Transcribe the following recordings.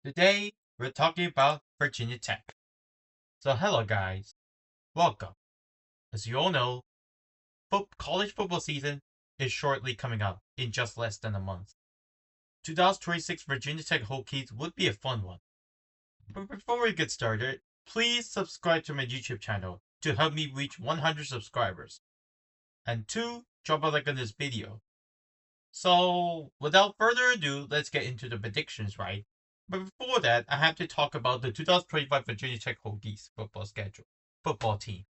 Today, we're talking about Virginia Tech. So, hello guys, welcome. As you all know, college football season is shortly coming up in just less than a month. 2026 Virginia Tech Hokies would be a fun one. But before we get started, please subscribe to my YouTube channel to help me reach 100 subscribers. And 2, drop a like on this video. So, without further ado, let's get into the predictions, right? But before that, I have to talk about the 2025 Virginia Tech Hokies football team.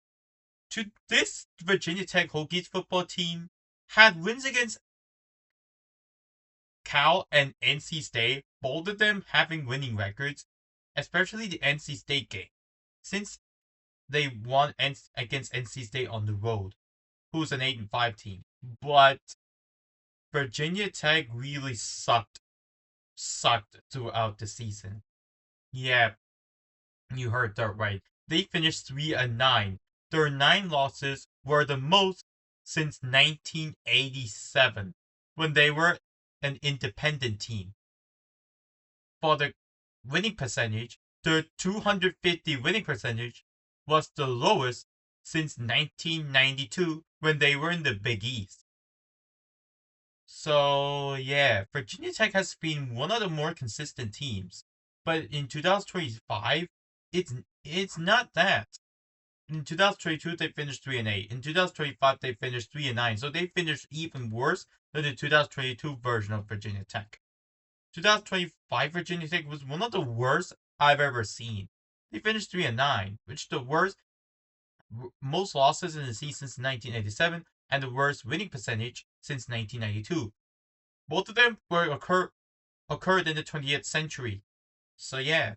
This Virginia Tech Hokies football team had wins against Cal and NC State, both of them having winning records, especially the NC State game, since they won against NC State on the road, who's an 8-5 team. But Virginia Tech really sucked throughout the season. Yeah, you heard that right. They finished 3-9. Their 9 losses were the most since 1987, when they were an independent team. For the winning percentage, their 250 winning percentage was the lowest since 1992, when they were in the Big East. So, yeah, Virginia Tech has been one of the more consistent teams. But in 2025, it's not that. In 2022, they finished 3-8. In 2025, they finished 3-9. So they finished even worse than the 2022 version of Virginia Tech. 2025 Virginia Tech was one of the worst I've ever seen. They finished 3-9, which is the worst, most losses in the season since 1987, and the worst winning percentage since 1992. Both of them occurred in the 20th century. So yeah.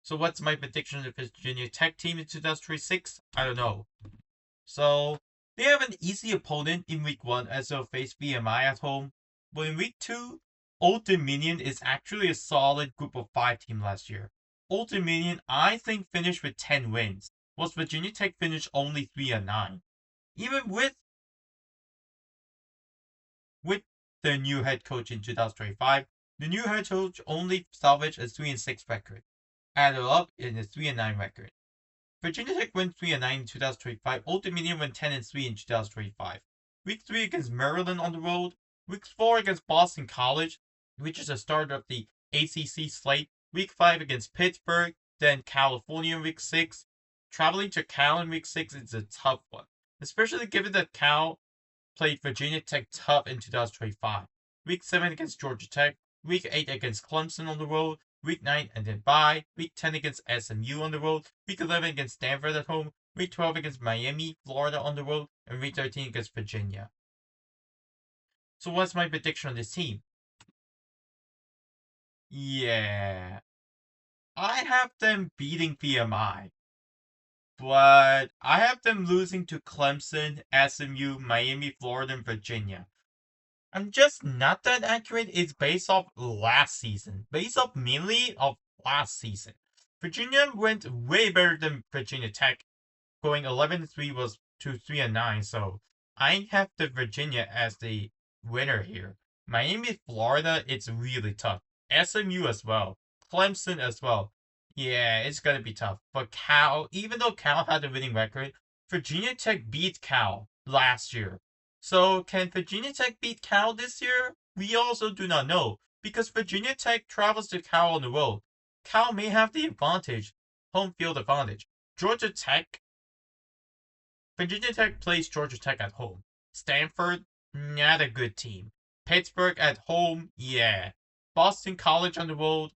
So what's my prediction of the Virginia Tech team in 2026? I don't know. So they have an easy opponent in week 1 as they'll face VMI at home. But in week 2, Old Dominion is actually a solid group of 5 team last year. Old Dominion, I think, finished with 10 wins, whilst Virginia Tech finished only 3-9. Even with the new head coach in 2025, the new head coach only salvaged a 3-6 record. Added up in a 3-9 record. Virginia Tech went 3-9 in 2025. Old Dominion went 10-3 in 2025. Week 3 against Maryland on the road. Week 4 against Boston College, which is the start of the ACC slate. Week 5 against Pittsburgh. Then California in week 6. Traveling to Cal in week 6 is a tough one, especially given that Cal played Virginia Tech tough in 2025. Week 7 against Georgia Tech. Week 8 against Clemson on the road. Week 9 and then bye. Week 10 against SMU on the road. Week 11 against Stanford at home. Week 12 against Miami, Florida on the road. And week 13 against Virginia. So what's my prediction on this team? Yeah. I have them beating VMI. But I have them losing to Clemson, SMU, Miami, Florida, and Virginia. I'm just not that accurate. It's based off last season. Based off mainly of last season. Virginia went way better than Virginia Tech. Going 11-3 was to 3-9. So I have the Virginia as the winner here. Miami, Florida, it's really tough. SMU as well. Clemson as well. Yeah, it's gonna be tough. But Cal, even though Cal had a winning record, Virginia Tech beat Cal last year. So can Virginia Tech beat Cal this year? We also do not know, because Virginia Tech travels to Cal on the road. Cal may have the advantage, home field advantage. Virginia Tech plays Georgia Tech at home. Stanford, not a good team. Pittsburgh at home, yeah. Boston College on the road,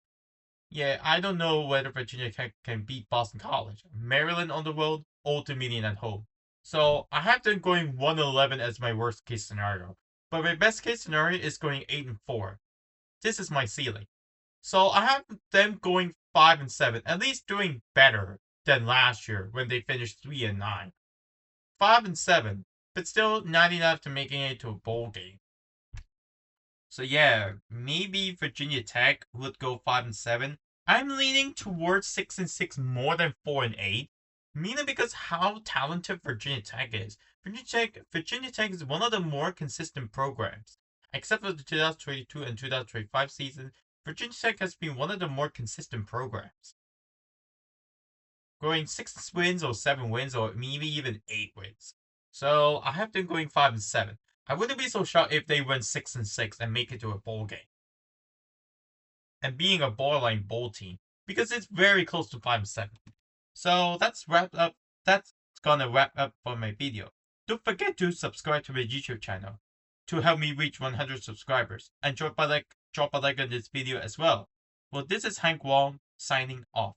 yeah, I don't know whether Virginia Tech can beat Boston College. Maryland on the road, Old Dominion at home. So I have them going 1-11 as my worst case scenario. But my best case scenario is going 8-4. This is my ceiling. So I have them going 5-7, at least doing better than last year when they finished 3-9. 5-7, but still not enough to making it to a bowl game. So yeah, maybe Virginia Tech would go 5-7. I'm leaning towards 6-6 more than 4-8, mainly because how talented Virginia Tech is. Virginia Tech is one of the more consistent programs. Except for the 2022 and 2025 season, Virginia Tech has been one of the more consistent programs, going 6 wins or 7 wins or maybe even 8 wins. So I have them going 5-7. I wouldn't be so shocked if they win 6-6 and make it to a bowl game. And being a borderline bowl team, because it's very close to 5-7. So that's wrapped up. That's gonna wrap up for my video. Don't forget to subscribe to my YouTube channel to help me reach 100 subscribers, and drop a like on this video as well. Well, this is Hank Wong signing off.